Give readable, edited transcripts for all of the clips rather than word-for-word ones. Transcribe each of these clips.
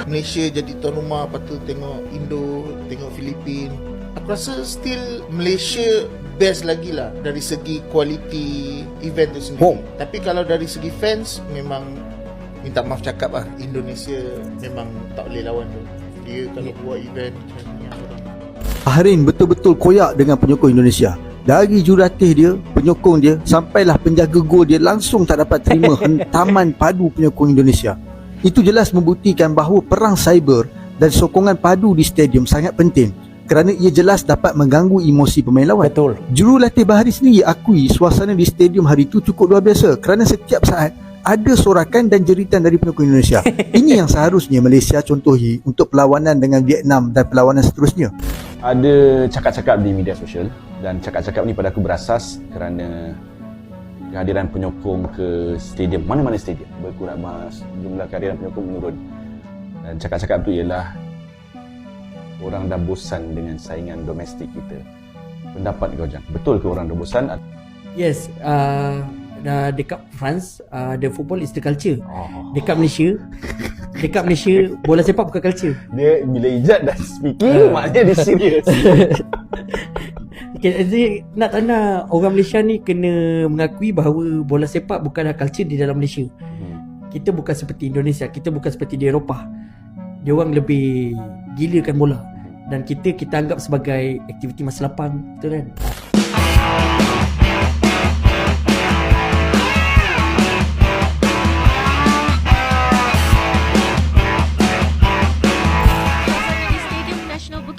Malaysia jadi tuan rumah, lepas tu tengok Indo, tengok Filipin. Aku rasa still Malaysia best lagi lah dari segi quality event tu sendiri. Tapi kalau dari segi fans, memang minta maaf cakap lah, Indonesia memang tak boleh lawan tu. Dia kalau buat event macam ni orang. Bahrain betul-betul koyak dengan penyokong Indonesia. Dari jurulatih dia, penyokong dia, sampailah penjaga gol dia langsung tak dapat terima hentaman padu penyokong Indonesia. Itu jelas membuktikan bahawa perang cyber dan sokongan padu di stadium sangat penting, kerana ia jelas dapat mengganggu emosi pemain lawan. Betul. Jurulatih Bahrain sendiri akui suasana di stadium hari itu cukup luar biasa, kerana setiap saat ada sorakan dan jeritan dari penyokong Indonesia. Ini yang seharusnya Malaysia contohi untuk perlawanan dengan Vietnam dan perlawanan seterusnya. Ada cakap-cakap di media sosial, dan cakap-cakap ni pada aku berasas kerana kehadiran penyokong ke stadium, mana-mana stadium berkurang, jumlah kehadiran penyokong menurun. Dan cakap-cakap tu ialah orang dah bosan dengan saingan domestik kita. Pendapat kau, Jang, betul ke orang dah bosan? Yes, dekat France, the football is the culture. Dekat Malaysia bola sepak bukan culture. Dia bila Ijat dah speaking, maknanya dia serius. Jadi nak orang Malaysia ni kena mengakui bahawa bola sepak bukanlah culture di dalam Malaysia. Kita bukan seperti Indonesia, kita bukan seperti di Eropah. Dia orang lebih gilakan bola, dan kita anggap sebagai aktiviti masa lapang, betul kan?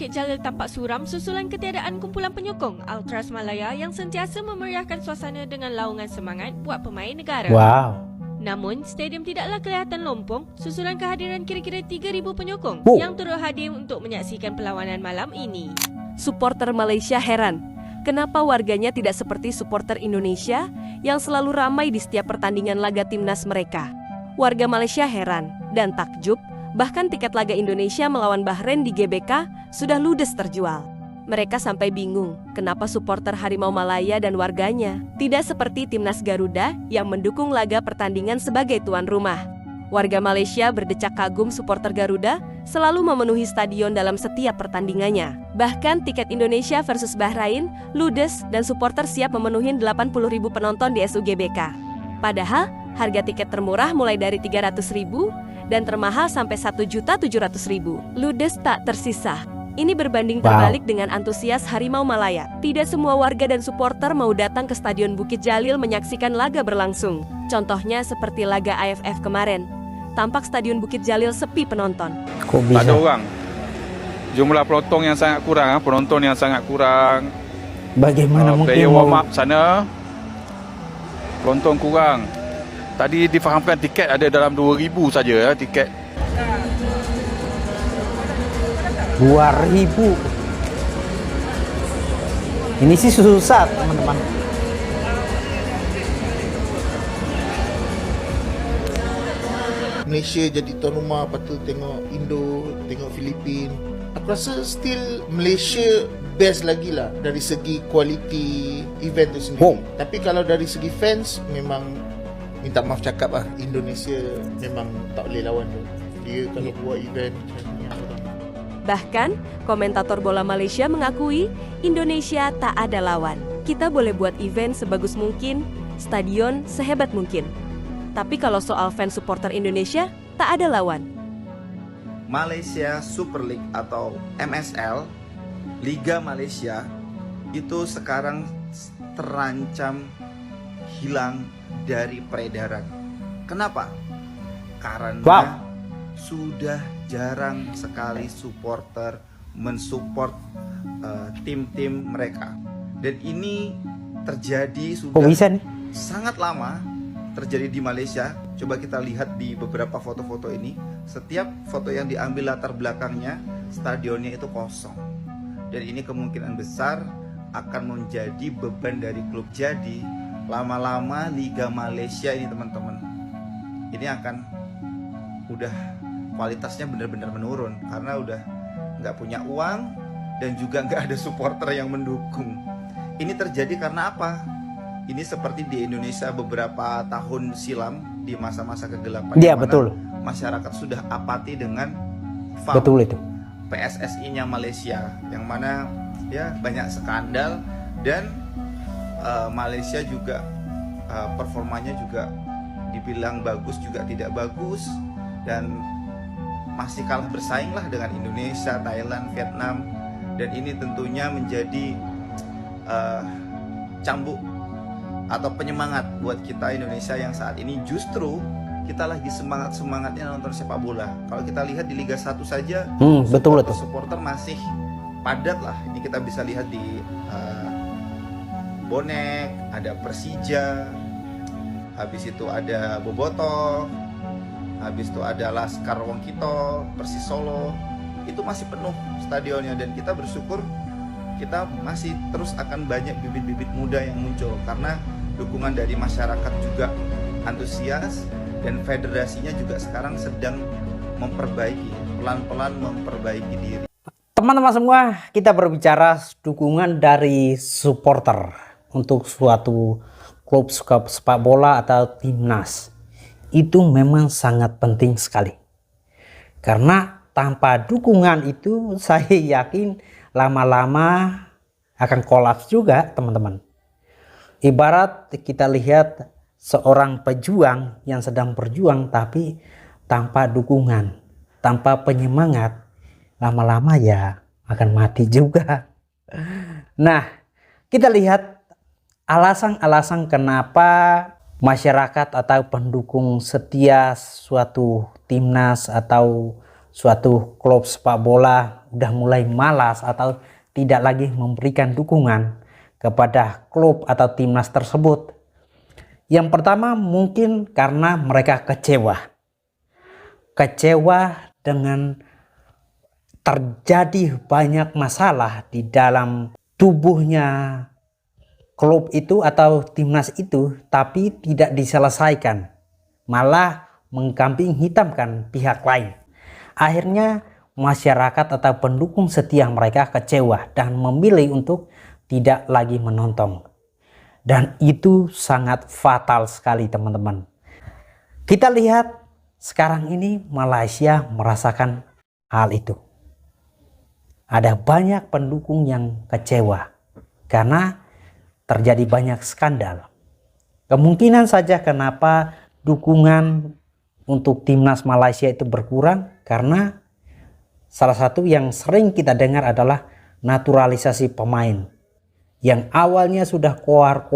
Jalil tampak suram susulan ketiadaan kumpulan penyokong Ultras Malaya yang sentiasa memeriahkan suasana dengan laungan semangat buat pemain negara. Wow. Namun, stadium tidaklah kelihatan lompong susulan kehadiran kira-kira 3,000 penyokong yang turut hadir untuk menyaksikan perlawanan malam ini. Supporter Malaysia heran, kenapa warganya tidak seperti supporter Indonesia yang selalu ramai di setiap pertandingan laga timnas mereka. Warga Malaysia heran dan takjub. Bahkan tiket laga Indonesia melawan Bahrain di GBK sudah ludes terjual. Mereka sampai bingung kenapa supporter Harimau Malaya dan warganya tidak seperti timnas Garuda yang mendukung laga pertandingan sebagai tuan rumah. Warga Malaysia berdecak kagum supporter Garuda selalu memenuhi stadion dalam setiap pertandingannya. Bahkan tiket Indonesia versus Bahrain ludes dan supporter siap memenuhi 80.000 penonton di SUGBK. Padahal harga tiket termurah mulai dari 300.000 dan termahal sampai 1.700.000. Ludes tak tersisa. Ini berbanding terbalik dengan antusias Harimau Malaya. Tidak semua warga dan supporter mau datang ke Stadion Bukit Jalil menyaksikan laga berlangsung. Contohnya seperti laga AFF kemarin. Tampak Stadion Bukit Jalil sepi penonton. Kok bisa? Tak ada orang. Jumlah penonton yang sangat kurang, Bagaimana mungkin player warm up sana, penonton kurang. Tadi difahamkan tiket ada dalam 2,000 saja tiket. 2,000. Ini sih susah, teman-teman. Malaysia jadi tuan rumah, lepas tu tengok Indo, tengok Filipin. Aku rasa still Malaysia best lagi lah dari segi quality event tu sendiri. Tapi kalau dari segi fans, memang minta maaf cakap lah, Indonesia memang tak boleh lawan tu. Dia kalau buat event macam ni orang. Bahkan, komentator bola Malaysia mengakui Indonesia tak ada lawan. Kita boleh buat event sebagus mungkin, stadion sehebat mungkin. Tapi kalau soal fans supporter Indonesia, tak ada lawan. Malaysia Super League atau MSL, Liga Malaysia, itu sekarang terancam hilang dari peredaran. Kenapa? Karena sudah jarang sekali supporter mensupport tim-tim mereka. Dan ini terjadi sudah sangat lama terjadi di Malaysia. Coba kita lihat di beberapa foto-foto ini. Setiap foto yang diambil latar belakangnya, stadionnya itu kosong. Dan ini kemungkinan besar akan menjadi beban dari klub. Jadi lama-lama Liga Malaysia ini teman-teman, ini akan udah kualitasnya benar-benar menurun karena udah nggak punya uang dan juga nggak ada supporter yang mendukung. Ini terjadi karena apa? Ini seperti di Indonesia beberapa tahun silam di masa-masa kegelapan. Iya, betul. Masyarakat sudah apati dengan FAM, Betul itu. PSSI-nya Malaysia, yang mana ya banyak skandal dan Malaysia juga performanya juga dibilang bagus juga tidak bagus, dan masih kalah bersaing lah dengan Indonesia, Thailand, Vietnam, dan ini tentunya menjadi cambuk atau penyemangat buat kita Indonesia yang saat ini justru kita lagi semangat-semangatnya nonton sepak bola. Kalau kita lihat di Liga 1 saja, Betul itu. supporter masih padat lah. Ini kita bisa lihat di Bonek, ada Persija, habis itu ada Bobotoh, habis itu ada Laskar Wongkito, Persis Solo. Itu masih penuh stadionnya, dan kita bersyukur kita masih terus akan banyak bibit-bibit muda yang muncul karena dukungan dari masyarakat juga antusias, dan federasinya juga sekarang sedang memperbaiki, pelan-pelan memperbaiki diri. Teman-teman semua, kita berbicara dukungan dari supporter untuk suatu klub sepak bola atau timnas. Itu memang sangat penting sekali. Karena tanpa dukungan itu saya yakin lama-lama akan kolaps juga, teman-teman. Ibarat kita lihat seorang pejuang yang sedang berjuang tapi tanpa dukungan, tanpa penyemangat, lama-lama ya akan mati juga. Nah, kita lihat alasan-alasan kenapa masyarakat atau pendukung setia suatu timnas atau suatu klub sepak bola udah mulai malas atau tidak lagi memberikan dukungan kepada klub atau timnas tersebut. Yang pertama mungkin karena mereka kecewa dengan terjadi banyak masalah di dalam tubuhnya klub itu atau timnas itu, tapi tidak diselesaikan, malah mengkambing hitamkan pihak lain. Akhirnya masyarakat atau pendukung setia mereka kecewa dan memilih untuk tidak lagi menonton. Dan itu sangat fatal sekali, teman-teman. Kita lihat sekarang ini Malaysia merasakan hal itu. Ada banyak pendukung yang kecewa karena terjadi banyak skandal. Kemungkinan saja kenapa dukungan untuk timnas Malaysia itu berkurang karena salah satu yang sering kita dengar adalah naturalisasi pemain. Yang awalnya sudah keluar,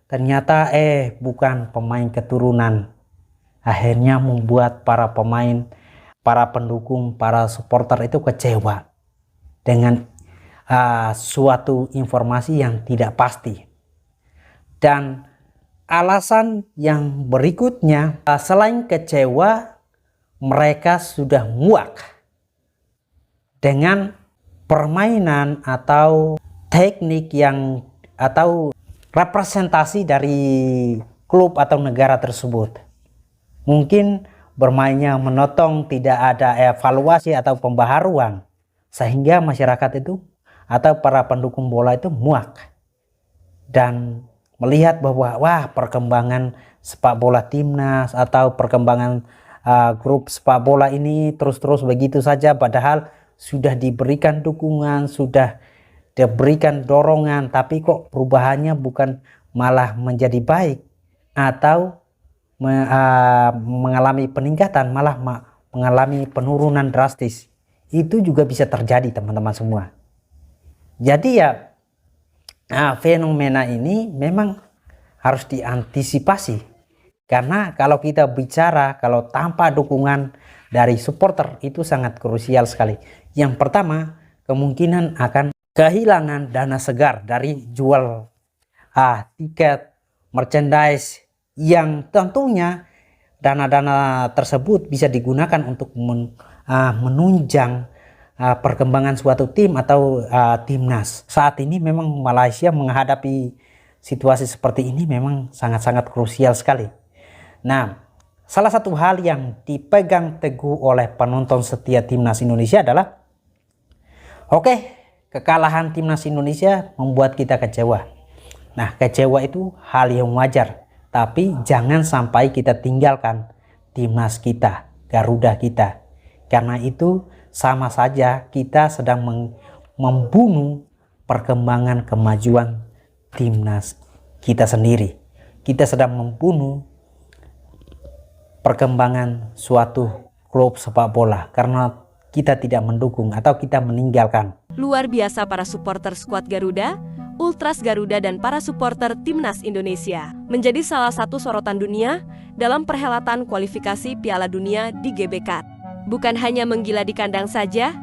ternyata bukan pemain keturunan. Akhirnya membuat para pemain, para pendukung, para supporter itu kecewa dengan suatu informasi yang tidak pasti. Dan alasan yang berikutnya, selain kecewa, mereka sudah muak dengan permainan atau teknik yang atau representasi dari klub atau negara tersebut. Mungkin bermainnya menotong, tidak ada evaluasi atau pembaharuan, sehingga masyarakat itu atau para pendukung bola itu muak dan melihat bahwa perkembangan sepak bola timnas atau perkembangan grup sepak bola ini terus-terus begitu saja, padahal sudah diberikan dukungan, sudah diberikan dorongan, tapi kok perubahannya bukan malah menjadi baik atau mengalami peningkatan, malah mengalami penurunan drastis. Itu juga bisa terjadi, teman-teman semua. Jadi ya fenomena ini memang harus diantisipasi, karena kalau kita bicara kalau tanpa dukungan dari supporter itu sangat krusial sekali. Yang pertama, kemungkinan akan kehilangan dana segar dari jual tiket, merchandise, yang tentunya dana-dana tersebut bisa digunakan untuk menunjang perkembangan suatu tim atau timnas. Saat ini memang Malaysia menghadapi situasi seperti ini memang sangat-sangat krusial sekali. Nah, salah satu hal yang dipegang teguh oleh penonton setia timnas Indonesia adalah kekalahan timnas Indonesia membuat kita kecewa. Nah, kecewa itu hal yang wajar, tapi jangan sampai kita tinggalkan timnas kita, Garuda kita. Karena itu sama saja kita sedang membunuh perkembangan kemajuan timnas kita sendiri. Kita sedang membunuh perkembangan suatu klub sepak bola karena kita tidak mendukung atau kita meninggalkan. Luar biasa para supporter skuad Garuda, Ultras Garuda dan para supporter timnas Indonesia menjadi salah satu sorotan dunia dalam perhelatan kualifikasi Piala Dunia di GBK. Bukan hanya menggila di kandang saja,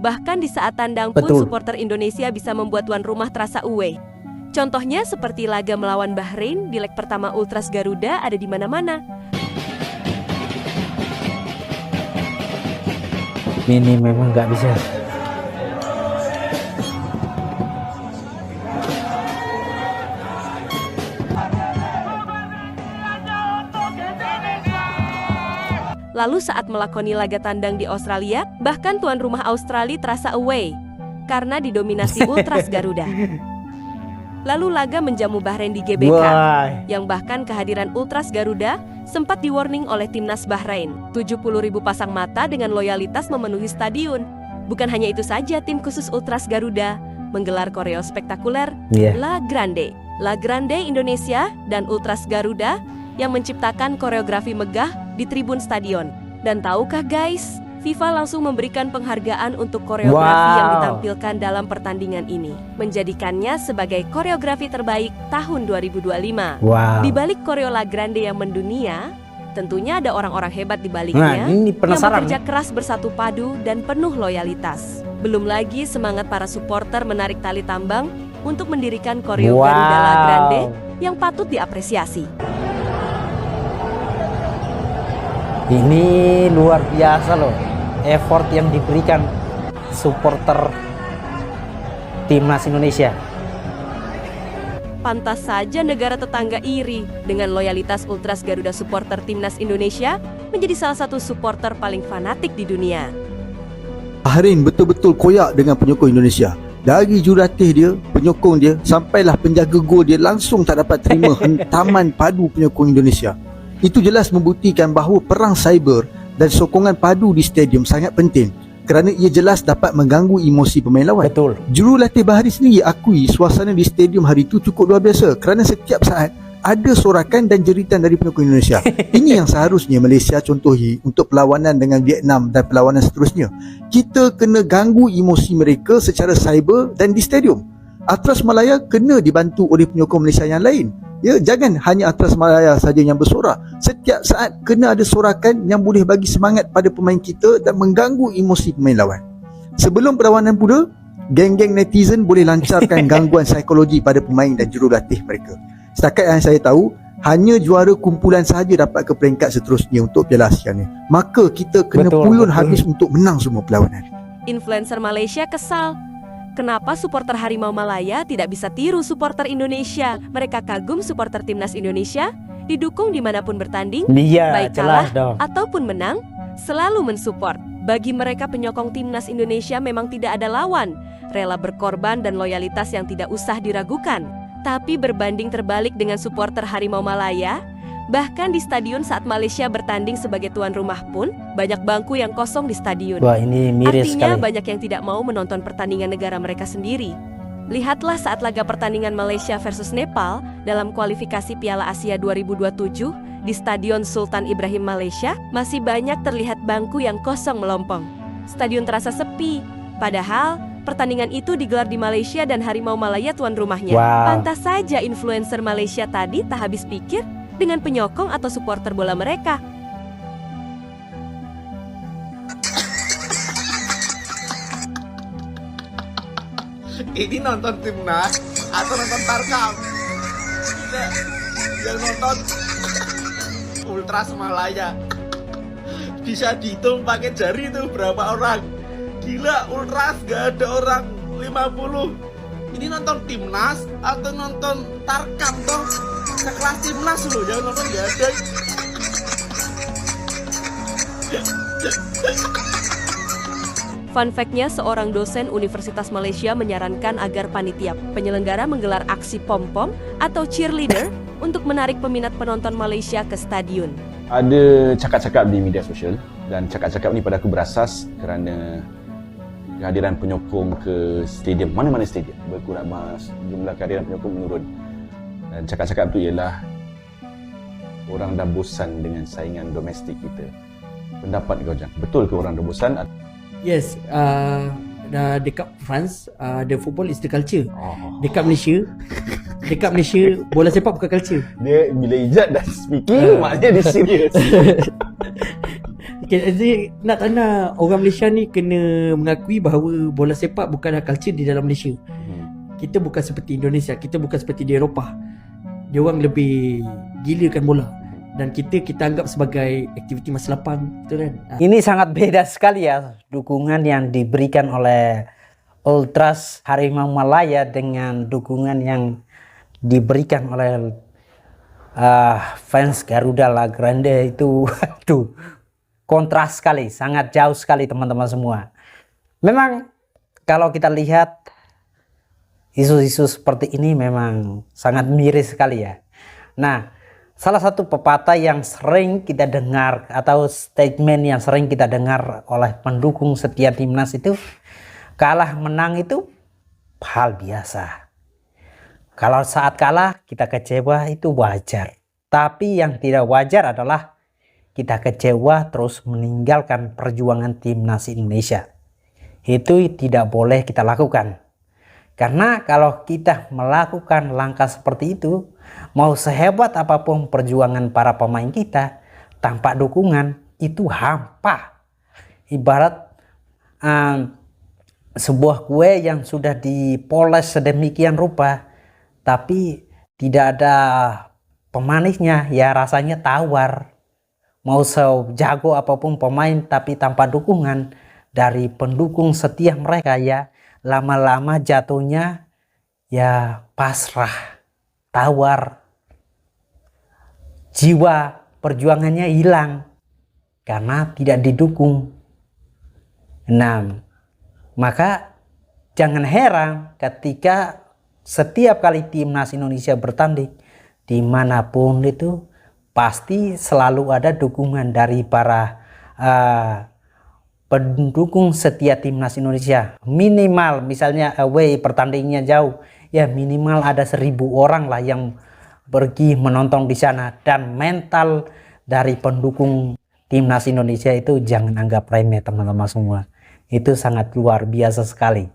bahkan di saat tandang pun Betul. supporter Indonesia bisa membuat tuan rumah terasa away. Contohnya seperti laga melawan Bahrain di leg pertama Ultras Garuda ada di mana-mana. Ini memang nggak bisa. Lalu saat melakoni laga tandang di Australia, bahkan tuan rumah Australia terasa away karena didominasi Ultras Garuda. Lalu laga menjamu Bahrain di GBK, Wah, yang bahkan kehadiran Ultras Garuda sempat di-warning oleh timnas Bahrain. 70.000 pasang mata dengan loyalitas memenuhi stadion. Bukan hanya itu saja, tim khusus Ultras Garuda menggelar koreo spektakuler iya. La Grande. La Grande Indonesia dan Ultras Garuda yang menciptakan koreografi megah di tribun stadion. Dan tahukah guys, FIFA langsung memberikan penghargaan untuk koreografi yang ditampilkan dalam pertandingan ini, menjadikannya sebagai koreografi terbaik tahun 2025. Wow. Di balik koreo La Grande yang mendunia, tentunya ada orang-orang hebat di Nah, baliknya ini yang penasaran. bekerja keras bersatu padu dan penuh loyalitas. Belum lagi semangat para supporter menarik tali tambang untuk mendirikan koreo Garuda La Grande yang patut diapresiasi. Ini luar biasa loh, effort yang diberikan supporter timnas Indonesia. Pantas saja negara tetangga iri dengan loyalitas Ultras Garuda supporter timnas Indonesia menjadi salah satu supporter paling fanatik di dunia. Bahrain betul-betul koyak dengan penyokong Indonesia. Dari jurulatih dia, penyokong dia, sampailah penjaga gol dia langsung tak dapat terima hentaman padu penyokong Indonesia. Itu jelas membuktikan bahawa perang cyber dan sokongan padu di stadium sangat penting kerana ia jelas dapat mengganggu emosi pemain lawan. Betul. Jurulatih Bahrain sendiri akui suasana di stadium hari itu cukup luar biasa kerana setiap saat ada sorakan dan jeritan dari penyokong Indonesia. Ini yang seharusnya Malaysia contohi untuk perlawanan dengan Vietnam dan perlawanan seterusnya. Kita kena ganggu emosi mereka secara cyber dan di stadium. Atras Malaya kena dibantu oleh penyokong Malaysia yang lain. Ya, jangan hanya Atras Malaya saja yang bersorak. Setiap saat kena ada sorakan yang boleh bagi semangat pada pemain kita dan mengganggu emosi pemain lawan. Sebelum perlawanan pula, geng-geng netizen boleh lancarkan gangguan psikologi pada pemain dan jurulatih mereka. Setakat yang saya tahu, hanya juara kumpulan sahaja dapat ke peringkat seterusnya untuk Piala Asia ni. Maka kita kena puyun habis untuk menang semua perlawanan. Influencer Malaysia kesal. Kenapa supporter Harimau Malaya tidak bisa tiru supporter Indonesia? Mereka kagum supporter timnas Indonesia, didukung dimanapun bertanding, Iya, baik jelas kalah dong. ataupun menang, selalu mensupport. Bagi mereka penyokong timnas Indonesia memang tidak ada lawan, rela berkorban dan loyalitas yang tidak usah diragukan. Tapi berbanding terbalik dengan supporter Harimau Malaya, bahkan di stadion saat Malaysia bertanding sebagai tuan rumah pun, banyak bangku yang kosong di stadion. Wah, ini miris Artinya sekali. banyak yang tidak mau menonton pertandingan negara mereka sendiri. Lihatlah saat laga pertandingan Malaysia versus Nepal dalam kualifikasi Piala Asia 2027 di Stadion Sultan Ibrahim Malaysia, masih banyak terlihat bangku yang kosong melompong. Stadion terasa sepi, padahal pertandingan itu digelar di Malaysia dan Harimau Malaya tuan rumahnya. Wow. Pantas saja influencer Malaysia tadi tak habis pikir dengan penyokong atau supporter bola mereka. Ini nonton timnas atau nonton Tarkam? Gila, yang nonton Ultras Malaya bisa dihitung pakai jari tuh berapa orang. Gila, Ultras gak ada orang 50. Ini nonton timnas atau nonton Tarkam toh? Sekelas timnas loh, jangan nonton gak ada. Fun fact-nya, seorang dosen Universitas Malaysia menyarankan agar panitia penyelenggara menggelar aksi pom-pom atau cheerleader untuk menarik peminat penonton Malaysia ke stadion. Ada cakap-cakap di media sosial Dan cakap-cakap ni pada aku berasas kerana kehadiran penyokong ke stadium, mana-mana stadium berkurang, jumlah kehadiran penyokong menurun. Dan cakap-cakap tu ialah orang dah bosan dengan saingan domestik kita. Pendapat kau, Jan, betul ke orang dah bosan? Yes, dekat France, the football is the culture. Dekat Malaysia, bola sepak bukan culture. Dia bila Ijat dah speaking, maknanya dia serius. Jadi nak tanda orang Malaysia ni kena mengakui bahawa bola sepak bukanlah culture di dalam Malaysia. Kita bukan seperti Indonesia, kita bukan seperti di Eropah. Dia orang lebih gilakan bola dan kita anggap sebagai aktiviti masa lapang, betul kan? Ini sangat beda sekali ya dukungan yang diberikan oleh Ultras Harimau Malaya dengan dukungan yang diberikan oleh fans Garuda La Grande itu. Aduh, kontras sekali, sangat jauh sekali teman-teman semua. Memang kalau kita lihat isu-isu seperti ini memang sangat miris sekali ya. Nah, salah satu pepatah yang sering kita dengar atau statement yang sering kita dengar oleh pendukung setiap timnas itu, kalah menang itu hal biasa. Kalau saat kalah kita kecewa itu wajar. Tapi yang tidak wajar adalah kita kecewa terus meninggalkan perjuangan timnas Indonesia. Itu tidak boleh kita lakukan. Karena kalau kita melakukan langkah seperti itu, mau sehebat apapun perjuangan para pemain kita, tanpa dukungan itu hampa. Ibarat sebuah kue yang sudah dipoles sedemikian rupa, tapi tidak ada pemanisnya, ya rasanya tawar. Mau sejago apapun pemain tapi tanpa dukungan dari pendukung setia mereka, ya lama-lama jatuhnya ya pasrah, tawar, jiwa perjuangannya hilang karena tidak didukung. Nah, maka jangan heran ketika setiap kali timnas Indonesia bertanding dimanapun itu pasti selalu ada dukungan dari para pendukung setia timnas Indonesia. Minimal misalnya away pertandingannya jauh, ya minimal ada 1.000 orang lah yang pergi menonton di sana. Dan mental dari pendukung timnas Indonesia itu jangan anggap remeh teman-teman semua. Itu sangat luar biasa sekali.